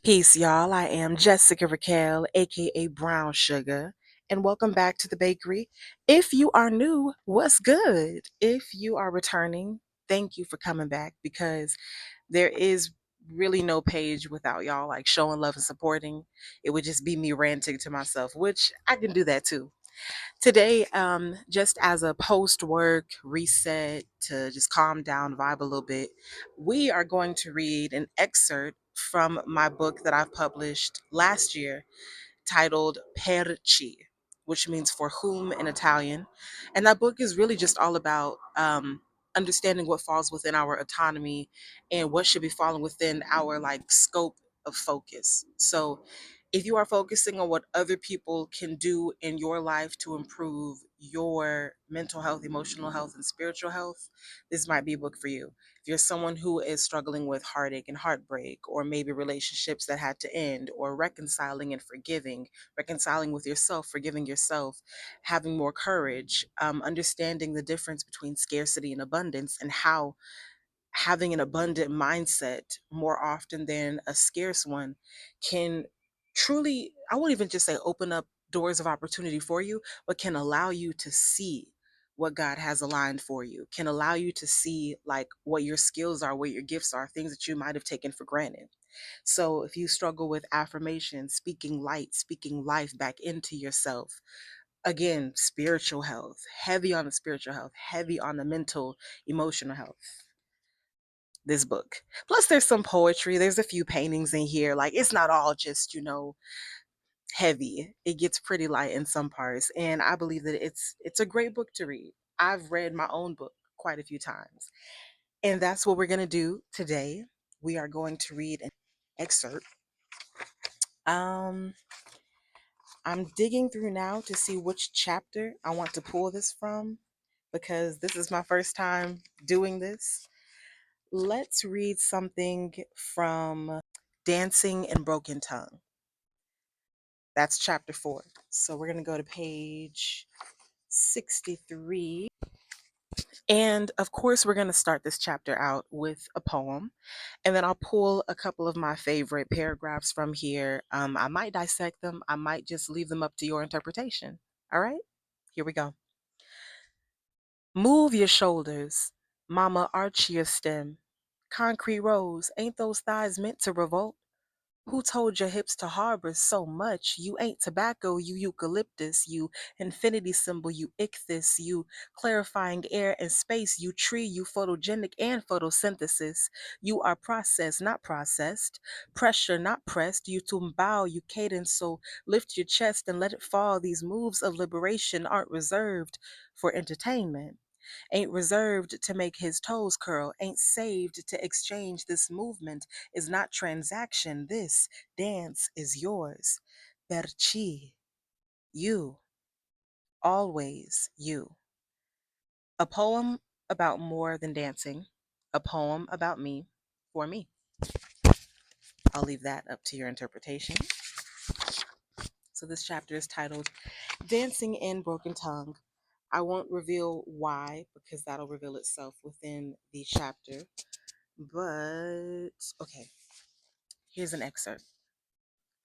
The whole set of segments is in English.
Peace, y'all. I am Jessica Raquel, aka Brown Suga, and welcome back to the bakery. If you are new, what's good? If you are returning, thank you for coming back because there is really no page without y'all like showing love and supporting. It would just be me ranting to myself, which I can do that too. Today, just as a post work reset to just calm down, vibe a little bit, we are going to read an excerpt from my book that I've published last year titled Per Chi, which means for whom in Italian. And that book is really just all about understanding what falls within our autonomy and what should be falling within our like scope of focus. So if you are focusing on what other people can do in your life to improve your mental health, emotional health, and spiritual health, this might be a book for you. If you're someone who is struggling with heartache and heartbreak, or maybe relationships that had to end, or reconciling and forgiving, reconciling with yourself, forgiving yourself, having more courage, understanding the difference between scarcity and abundance, and how having an abundant mindset more often than a scarce one can truly, I won't even just say open up doors of opportunity for you, but can allow you to see what God has aligned for you, can allow you to see like what your skills are, what your gifts are, things that you might have taken for granted. So if you struggle with affirmation, speaking light, speaking life back into yourself, again, spiritual health, heavy on the spiritual health, heavy on the mental, emotional health, this book. Plus, there's some poetry. There's a few paintings in here. Like, it's not all just, heavy. It gets pretty light in some parts. And I believe that it's a great book to read. I've read my own book quite a few times. And that's what we're going to do today. We are going to read an excerpt. Um, I'm digging through now to see which chapter I want to pull this from because this is my first time doing this. Let's read something from Dancing and Broken Tongue. That's chapter 4. So we're going to go to page 63. And of course, we're going to start this chapter out with a poem. And then I'll pull a couple of my favorite paragraphs from here. I might dissect them, I might just leave them up to your interpretation. All right, here we go. Move your shoulders, mama, arch your stem. Concrete rose, ain't those thighs meant to revolt? Who told your hips to harbor so much? You ain't tobacco, you eucalyptus, you infinity symbol, you ichthys, you clarifying air and space, you tree, you photogenic and photosynthesis. You are processed, not processed. Pressure, not pressed. You tumbao, you cadence, so lift your chest and let it fall. These moves of liberation aren't reserved for entertainment, ain't reserved to make his toes curl, ain't saved to exchange. This movement is not transaction. This dance is yours. Perci, you, always you. A poem about more than dancing, a poem about me, for me. I'll leave that up to your interpretation. So this chapter is titled Dancing in Broken Tongue. I won't reveal why because that'll reveal itself within the chapter. But okay, here's an excerpt.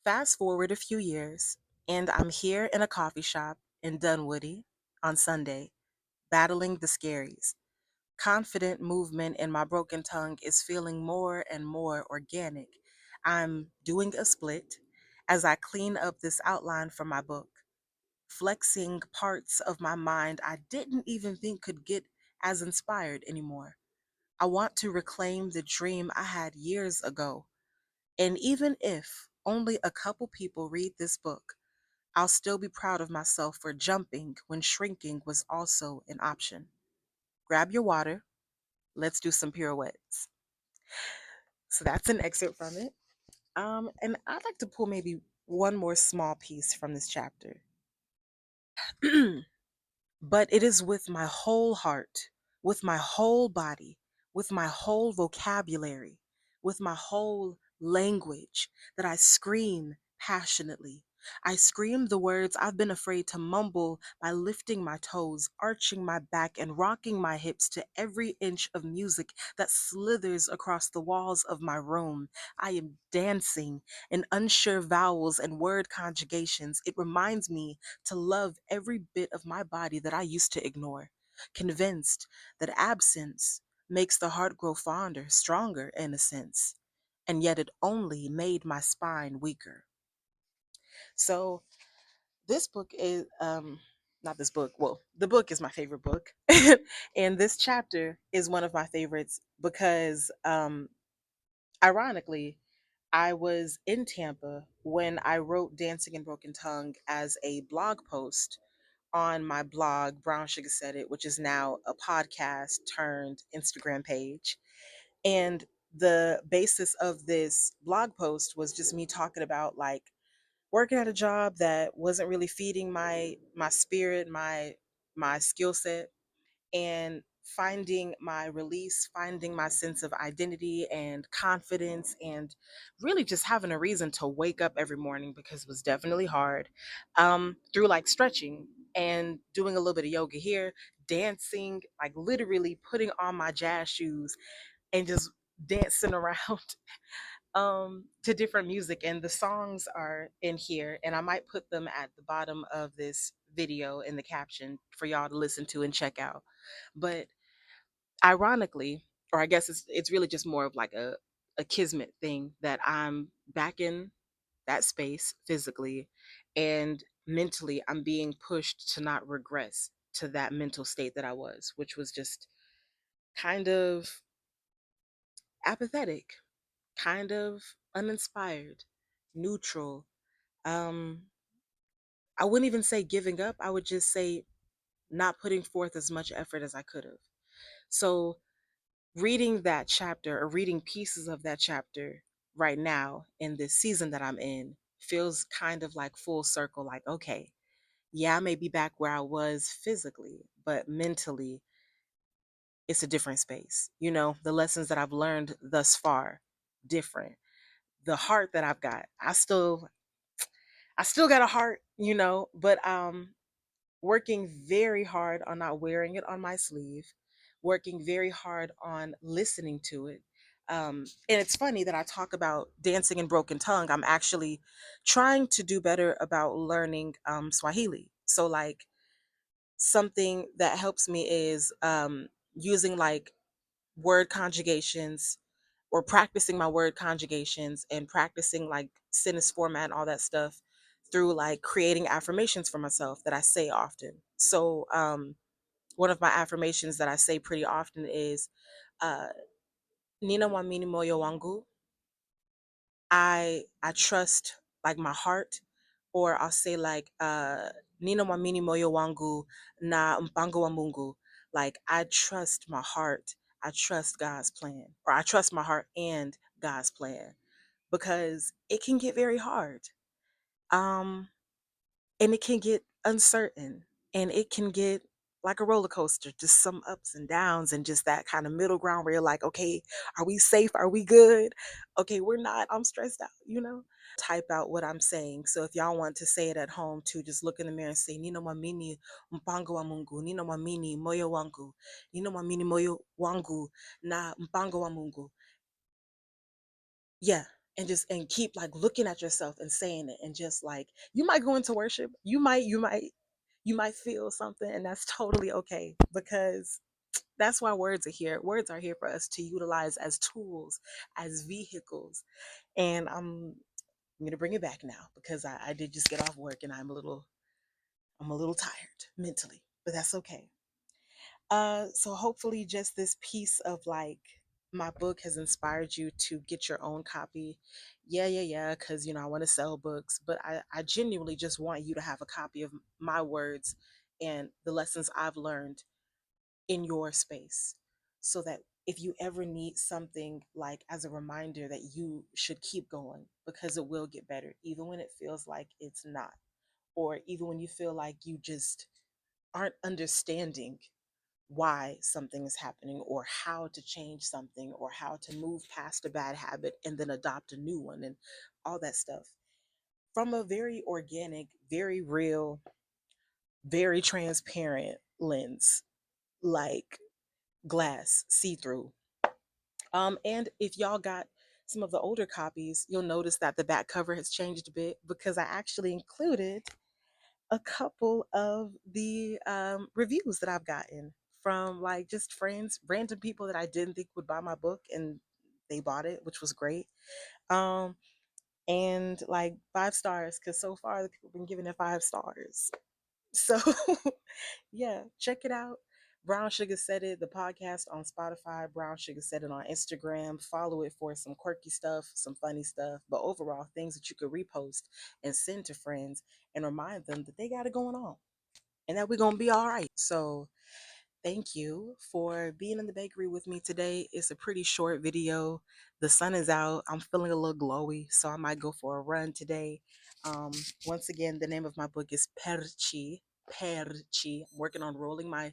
Fast forward a few years, and I'm here in a coffee shop in Dunwoody on Sunday, battling the scaries. Confident movement in my broken tongue is feeling more and more organic. I'm doing a split as I clean up this outline for my book, flexing parts of my mind I didn't even think could get as inspired anymore. I want to reclaim the dream I had years ago. And even if only a couple people read this book, I'll still be proud of myself for jumping when shrinking was also an option. Grab your water. Let's do some pirouettes. So that's an excerpt from it. And I'd like to pull maybe one more small piece from this chapter. But it is with my whole heart, with my whole body, with my whole vocabulary, with my whole language that I scream passionately. I scream the words I've been afraid to mumble by lifting my toes, arching my back, and rocking my hips to every inch of music that slithers across the walls of my room. I am dancing in unsure vowels and word conjugations. It reminds me to love every bit of my body that I used to ignore, convinced that absence makes the heart grow fonder, stronger in a sense. And yet it only made my spine weaker. So this book is not this book. Well, the book is my favorite book. And this chapter is one of my favorites because ironically, I was in Tampa when I wrote Dancing and Broken Tongue as a blog post on my blog, Brown Suga Said It, which is now a podcast turned Instagram page. And the basis of this blog post was just me talking about like working at a job that wasn't really feeding my spirit, my skill set, and finding my release, finding my sense of identity and confidence, and really just having a reason to wake up every morning because it was definitely hard, through like stretching and doing a little bit of yoga here, dancing, like literally putting on my jazz shoes and just dancing around to different music. And the songs are in here, and I might put them at the bottom of this video in the caption for y'all to listen to and check out. But ironically, or I guess it's really just more of like a kismet thing that I'm back in that space physically, and mentally I'm being pushed to not regress to that mental state that I was, which was just kind of apathetic, kind of uninspired, neutral. Um, I wouldn't even say giving up. I would just say not putting forth as much effort as I could have. So, reading that chapter or reading pieces of that chapter right now in this season that I'm in feels kind of like full circle. Like, okay, yeah, I may be back where I was physically, but mentally, it's a different space. You know, the lessons that I've learned thus far, different. The heart that I've got, I still got a heart, you know, but working very hard on not wearing it on my sleeve, working very hard on listening to it. And it's funny that I talk about dancing in broken tongue. I'm actually trying to do better about learning Swahili. So, like, something that helps me is using like word conjugations, or practicing my word conjugations and practicing like sentence format and all that stuff through like creating affirmations for myself that I say often. So one of my affirmations that I say pretty often is uh Nina Wamini Moyo Wangu. I trust like my heart, or I'll say like Nina Wamini Moyo Wangu na Mpango wa Mungu. Like I trust my heart, I trust God's plan, or I trust my heart and God's plan, because it can get very hard. Um, and it can get uncertain, and it can get like a roller coaster, just some ups and downs, and just that kind of middle ground where you're like, okay, are we safe? Are we good? Okay, we're not. I'm stressed out, you know? Type out what I'm saying. So if y'all want to say it at home too, just look in the mirror and say, Nino Mamini Mpango wa Mungu, Nino Mamini Moyo Wangu, Nino Mamini Moyo Wangu, na Mpango wa Mungu. Yeah. And just and keep like looking at yourself and saying it, and just like you might go into worship, you might feel something, and that's totally okay, because that's why words are here. Words are here for us to utilize as tools, as vehicles. And I'm gonna bring it back now because I did just get off work and I'm a little tired mentally, but that's okay. So hopefully just this piece of like my book has inspired you to get your own copy. Yeah, because I want to sell books, but I genuinely just want you to have a copy of my words and the lessons I've learned in your space, so that if you ever need something like as a reminder that you should keep going, because it will get better even when it feels like it's not, or even when you feel like you just aren't understanding why something is happening, or how to change something, or how to move past a bad habit and then adopt a new one, and all that stuff. from a very organic, very real, very transparent lens, like glass, see through. And if y'all got some of the older copies, you'll notice that the back cover has changed a bit because I actually included a couple of the reviews that I've gotten from like just friends, random people that I didn't think would buy my book, and they bought it, which was great. Um, and like 5 stars, because so far the people have been giving it 5 stars. So yeah, check it out. Brown Sugar Said It, the podcast on Spotify. Brown Sugar Said It on Instagram. Follow it for some quirky stuff, some funny stuff, but overall things that you could repost and send to friends and remind them that they got it going on and that we're gonna be all right. So thank you for being in the bakery with me today. It's a pretty short video. The sun is out. I'm feeling a little glowy, so I might go for a run today. Um, Once again, the name of my book is Perci. Perci. I'm working on rolling my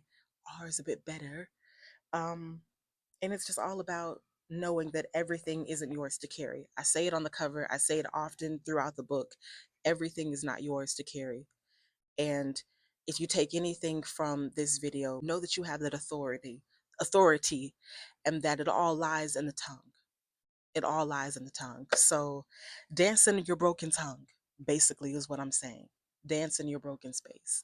R's a bit better. Um, and it's just all about knowing that everything isn't yours to carry. I say it on the cover, I say it often throughout the book. Everything is not yours to carry. And if you take anything from this video, know that you have that authority, and that it all lies in the tongue. It all lies in the tongue. So dance in your broken tongue, basically, is what I'm saying. Dance in your broken space.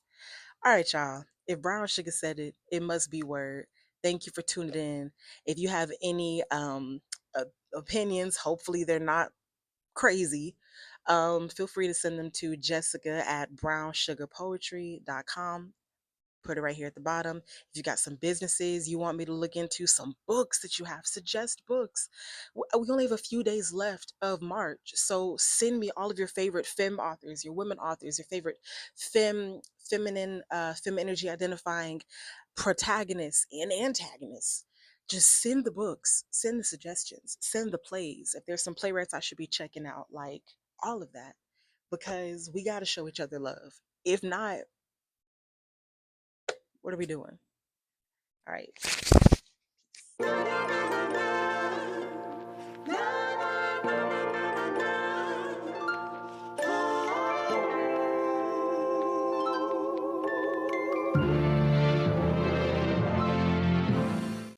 All right, y'all. If Brown Sugar said it, it must be word. Thank you for tuning in. If you have any uh, opinions, hopefully they're not crazy, feel free to send them to Jessica at brownsugarpoetry.com. Put it right here at the bottom. If you got some businesses you want me to look into, some books that you have, suggest books. We only have a few days left of March, so send me all of your favorite femme authors, your women authors, your favorite femme energy identifying protagonists and antagonists. Just send the books, send the suggestions, send the plays. If there's some playwrights I should be checking out, like all of that, because we got to show each other love. If not, what are we doing? All right.